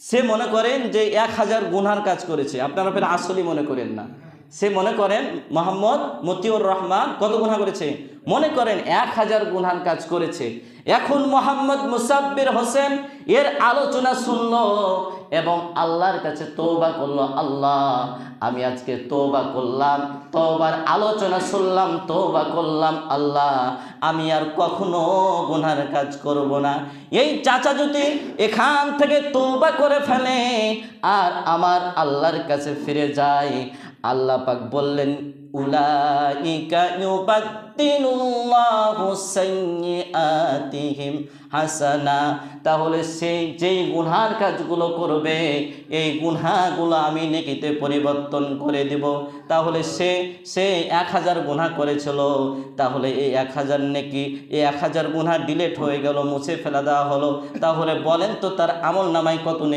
সে মনে করেন যে 1000 গুনার কাজ করেছে, আপনারা ফের আসলেই মনে করেন না। সে মনে করেন মোহাম্মদ মতিউর রহমান কত গুনাহ করেছে, মনে করেন 1000 গুনার কাজ করেছে। এখন মোহাম্মদ মুসাব্বির হোসেন এর আলোচনা শুনলো এবং আল্লাহর কাছে তওবা করলো, আল্লাহ আমি আজকে তওবা করলাম, তওবার আলোচনা শুনলাম, তওবা করলাম, আল্লাহ আমি আর কখনো গুনার কাজ করব না। এই চাচা যদি এখান থেকে তওবা করে ফেলে আর আমার আল্লাহর কাছে ফিরে যায়, আল্লাহ পাক বললেন উলাইকা ইউবাদদিলুল্লাহু সাইয়্যাতিহিম হাসানা, তাহলে সেই যেই গুনার কাজগুলো করবে এই গুনাহগুলো আমি নেকিতে পরিবর্তন করে দেব। তাহলে সে 1000 গুনাহ করেছিল, তাহলে এই 1000 নেকি, এই 1000 গুনাহ ডিলিট হয়ে গেল, মুছে ফেলা দেওয়া হলো। তাহলে বলেন তো তার আমল নামায় কত